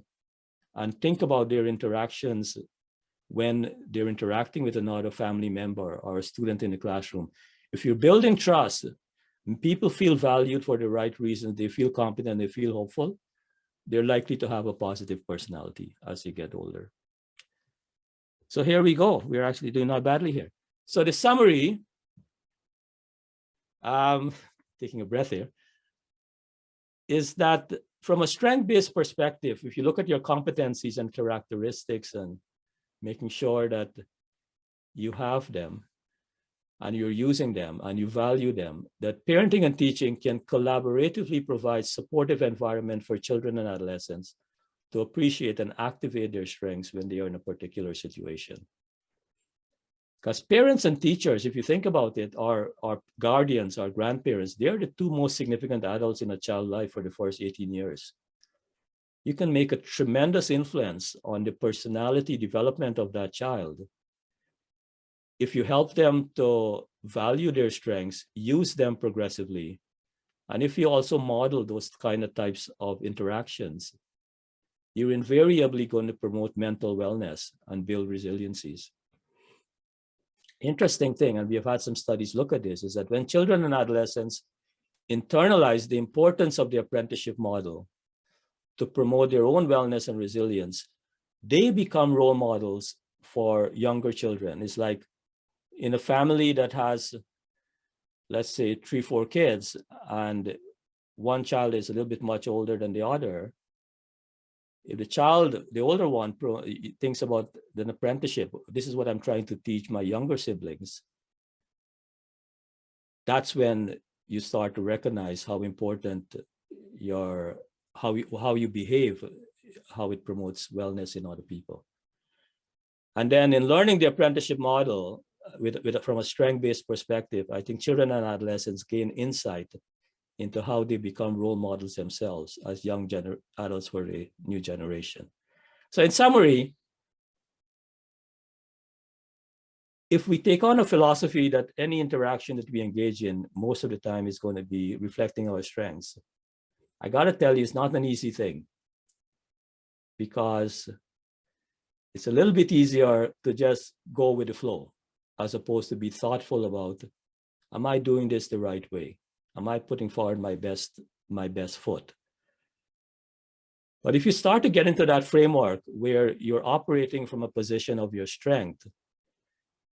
and think about their interactions when they're interacting with another family member or a student in the classroom, if you're building trust, people feel valued for the right reasons, they feel competent, they feel hopeful, they're likely to have a positive personality as they get older. So here we go. We're actually doing not badly here. So the summary, taking a breath here, is that from a strength-based perspective, if you look at your competencies and characteristics and making sure that you have them and you're using them and you value them, that parenting and teaching can collaboratively provide supportive environment for children and adolescents to appreciate and activate their strengths when they are in a particular situation. Because parents and teachers, if you think about it, our guardians, our grandparents, they're the 2 most significant adults in a child's life for the first 18 years. You can make a tremendous influence on the personality development of that child if you help them to value their strengths, use them progressively, and if you also model those kind of types of interactions, you're invariably going to promote mental wellness and build resiliencies. Interesting thing, and we have had some studies look at this, is that when children and adolescents internalize the importance of the apprenticeship model to promote their own wellness and resilience, they become role models for younger children. It's like in a family that has, let's say, 3, 4 kids, and one child is a little bit much older than the other. If the child, the older one, thinks about an apprenticeship, this is what I'm trying to teach my younger siblings, that's when you start to recognize how important how you behave, how it promotes wellness in other people. And then in learning the apprenticeship model from a strength-based perspective, I think children and adolescents gain insight into how they become role models themselves as young adults for the new generation. So in summary, if we take on a philosophy that any interaction that we engage in most of the time is going to be reflecting our strengths, I got to tell you, it's not an easy thing, because it's a little bit easier to just go with the flow as opposed to be thoughtful about, am I doing this the right way? Am I putting forward my best foot? But if you start to get into that framework where you're operating from a position of your strength,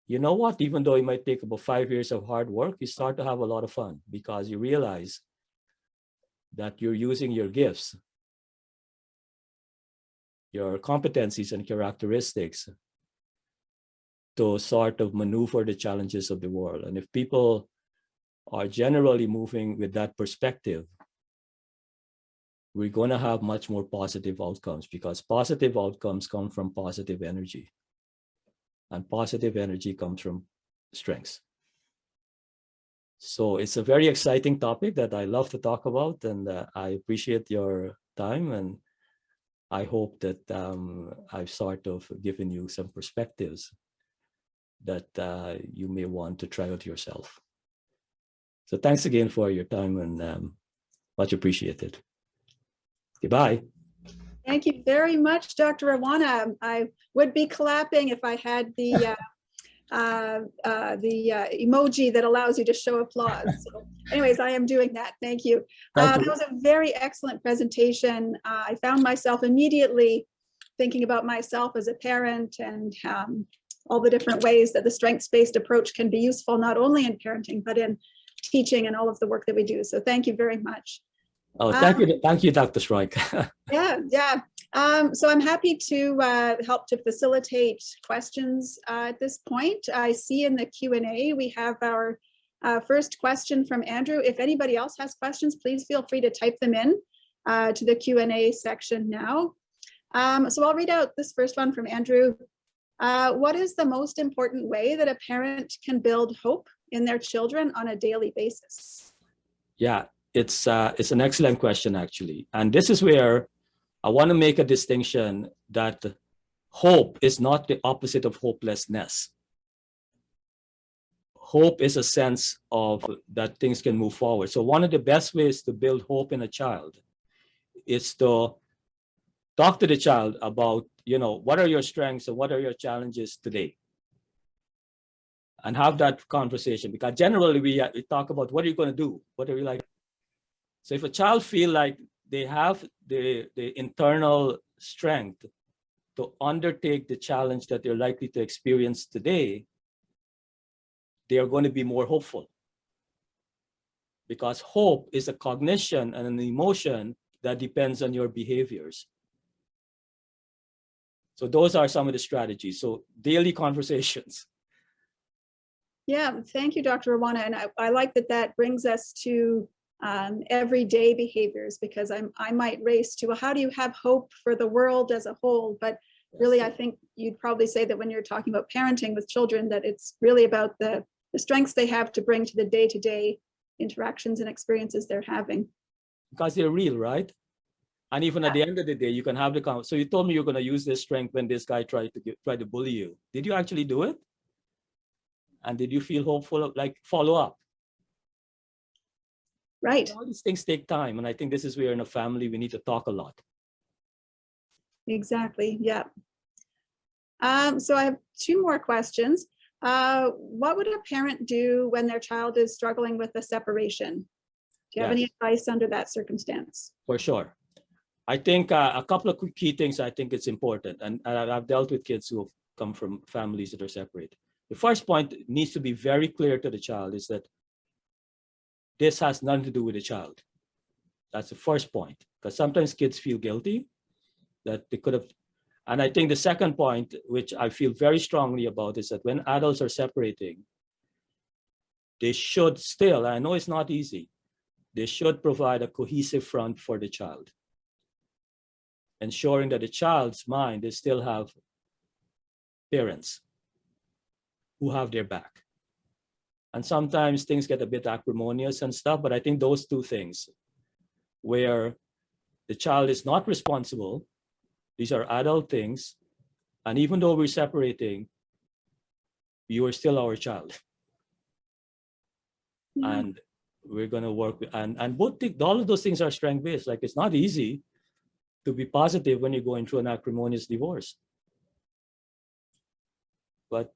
you know what? Even though it might take about 5 years of hard work, you start to have a lot of fun because you realize that you're using your gifts, your competencies and characteristics to sort of maneuver the challenges of the world. And if people are generally moving with that perspective, we're going to have much more positive outcomes, because positive outcomes come from positive energy. And positive energy comes from strengths. So it's a very exciting topic that I love to talk about, and I appreciate your time. And I hope that I've sort of given you some perspectives that you may want to try out yourself. So thanks again for your time, and much appreciated. Goodbye. Thank you very much, Dr. Awana. I would be clapping if I had the emoji that allows you to show applause. So anyways, I am doing that. Thank you. Thank you. That was a very excellent presentation. I found myself immediately thinking about myself as a parent and all the different ways that the strengths-based approach can be useful, not only in parenting, but in teaching and all of the work that we do. So thank you very much. Oh, thank you, Dr. Schreik. Yeah. So I'm happy to help to facilitate questions at this point. I see in the Q&A we have our first question from Andrew. If anybody else has questions, please feel free to type them in to the Q&A section now. So I'll read out this first one from Andrew. What is the most important way that a parent can build hope in their children on a daily basis? Yeah, it's an excellent question, actually. And this is where I want to make a distinction that hope is not the opposite of hopelessness. Hope is a sense of that things can move forward. So one of the best ways to build hope in a child is to talk to the child about, what are your strengths and what are your challenges today? And have that conversation, because generally we talk about what are you going to do? What are you like? So if a child feel like they have the internal strength to undertake the challenge that they're likely to experience today, they are going to be more hopeful. Because hope is a cognition and an emotion that depends on your behaviors. So those are some of the strategies. So daily conversations. Yeah, thank you, Dr. Awana. And I like that brings us to everyday behaviors, because I might race to, well, how do you have hope for the world as a whole? But really, I think you'd probably say that when you're talking about parenting with children, that it's really about the strengths they have to bring to the day-to-day interactions and experiences they're having. Because they're real, right? And even at the end of the day, you can have the conversation. So you told me you're going to use this strength when this guy tried to bully you. Did you actually do it? And did you feel hopeful, like follow up? Right. All these things take time. And I think this is where in a family, we need to talk a lot. Exactly. Yeah. So I have two more questions. What would a parent do when their child is struggling with a separation? Do you have any advice under that circumstance? For sure. I think a couple of key things I think it's important. And I've dealt with kids who have come from families that are separated. The first point needs to be very clear to the child is that this has nothing to do with the child. That's the first point, because sometimes kids feel guilty that they could have. And I think the second point, which I feel very strongly about, is that when adults are separating, they should still, I know it's not easy, they should provide a cohesive front for the child, ensuring that the child's mind, they still have parents who have their back. And sometimes things get a bit acrimonious and stuff, but I think those two things, where the child is not responsible, these are adult things, and even though we're separating, you are still our child. And we're going to work with, and all of those things are strength-based. Like, it's not easy to be positive when you're going through an acrimonious divorce. But,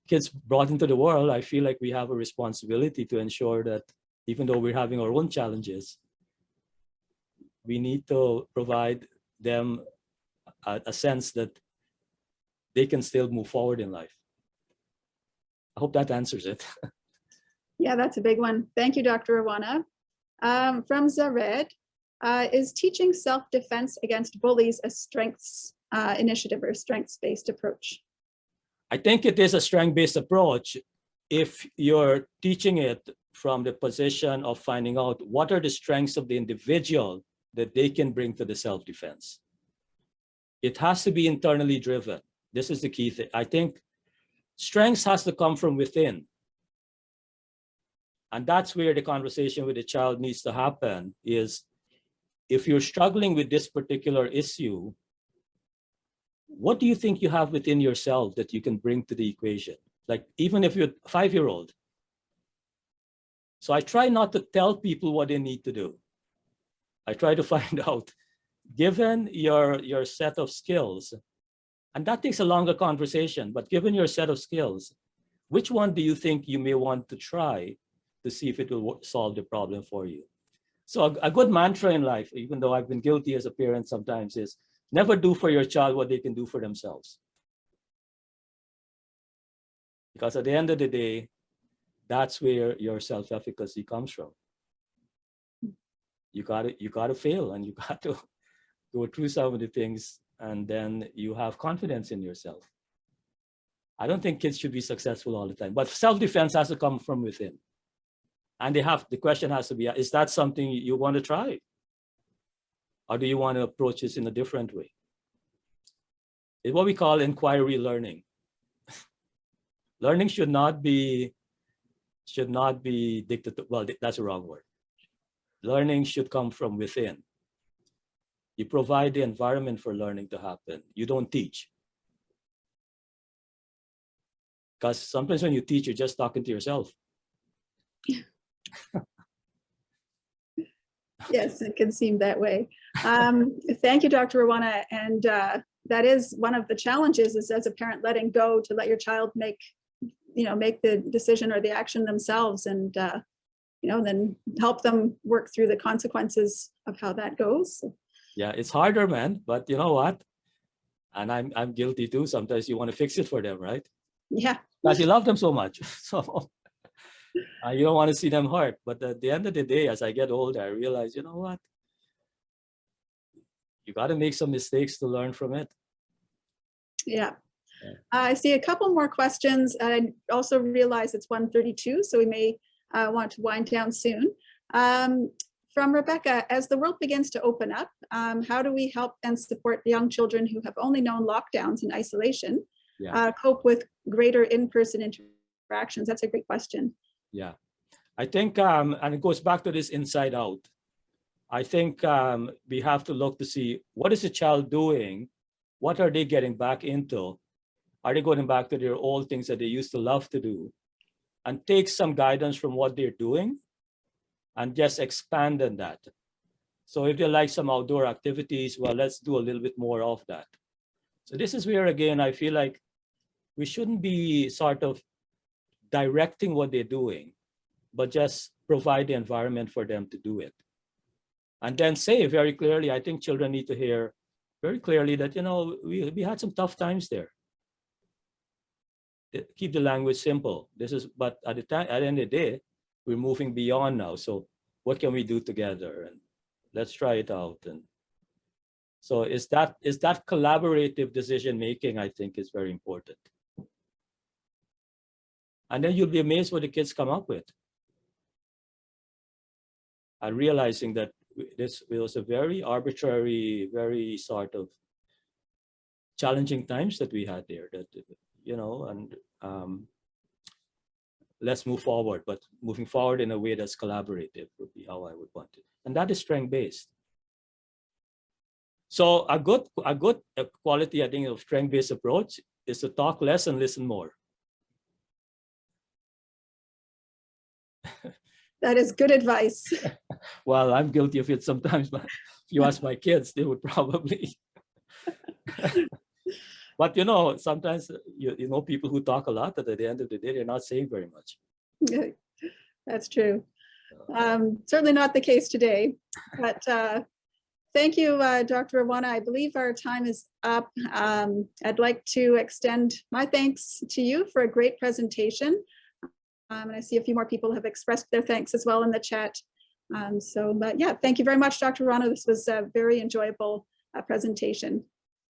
kids brought into the world, I feel like we have a responsibility to ensure that even though we're having our own challenges, we need to provide them a sense that they can still move forward in life. I hope that answers it. Yeah, that's a big one. Thank you, Dr. Awana. From Zared, is teaching self-defense against bullies a strengths initiative or strengths-based approach? I think it is a strength-based approach if you're teaching it from the position of finding out what are the strengths of the individual that they can bring to the self-defense. It has to be internally driven. This is the key thing. I think strengths has to come from within. And that's where the conversation with the child needs to happen, is if you're struggling with this particular issue, what do you think you have within yourself that you can bring to the equation? Like, even if you're a 5-year-old. So I try not to tell people what they need to do. I try to find out, given your set of skills, and that takes a longer conversation, but given your set of skills, which one do you think you may want to try to see if it will solve the problem for you? So a good mantra in life, even though I've been guilty as a parent sometimes, is never do for your child what they can do for themselves. Because at the end of the day, that's where your self-efficacy comes from. You gotta fail, and you got to go through some of the things, and then you have confidence in yourself. I don't think kids should be successful all the time, but self-defense has to come from within. And the question has to be, is that something you want to try? Or do you want to approach this in a different way? It's what we call inquiry learning. Learning should not be dictated. Well, that's a wrong word. Learning should come from within. You provide the environment for learning to happen. You don't teach. Because sometimes when you teach, you're just talking to yourself. Yes, it can seem that way. Thank you, Dr. Rawana. And that is one of the challenges, is as a parent letting go to let your child make the decision or the action themselves, and then help them work through the consequences of how that goes. Yeah, it's harder, man. But you know what? And I'm guilty too. Sometimes you want to fix it for them, right? Yeah. Because you love them so much. So you don't want to see them hurt. But at the end of the day, as I get older, I realize, you know what? You got to make some mistakes to learn from it. Yeah. I see a couple more questions. I also realize it's 1:32, so we may want to wind down soon. From Rebecca, as the world begins to open up, how do we help and support young children who have only known lockdowns and isolation cope with greater in-person interactions? That's a great question. Yeah, I think, and it goes back to this inside out. I think we have to look to see, what is the child doing? What are they getting back into? Are they going back to their old things that they used to love to do? And take some guidance from what they're doing and just expand on that. So if they like some outdoor activities, well, let's do a little bit more of that. So this is where, again, I feel like we shouldn't be sort of directing what they're doing, but just provide the environment for them to do it. And then say very clearly, I think children need to hear very clearly that, we had some tough times there. Keep the language simple. But at the end of the day, we're moving beyond now. So what can we do together? And let's try it out. And so is that collaborative decision making, I think, is very important. And then you'll be amazed what the kids come up with. And realizing that this was a very arbitrary, very sort of challenging times that we had there, that, let's move forward, but moving forward in a way that's collaborative would be how I would want it. And that is strength-based. So a good quality, I think, of strength-based approach is to talk less and listen more. That is good advice. Well, I'm guilty of it sometimes, but if you ask my kids, they would probably. But sometimes you know people who talk a lot, but at the end of the day, they're not saying very much. That's true. Certainly not the case today. But thank you, Dr. Rawana. I believe our time is up. I'd like to extend my thanks to you for a great presentation. And I see a few more people have expressed their thanks as well in the chat. But yeah, thank you very much, Dr. Rawana. This was a very enjoyable presentation.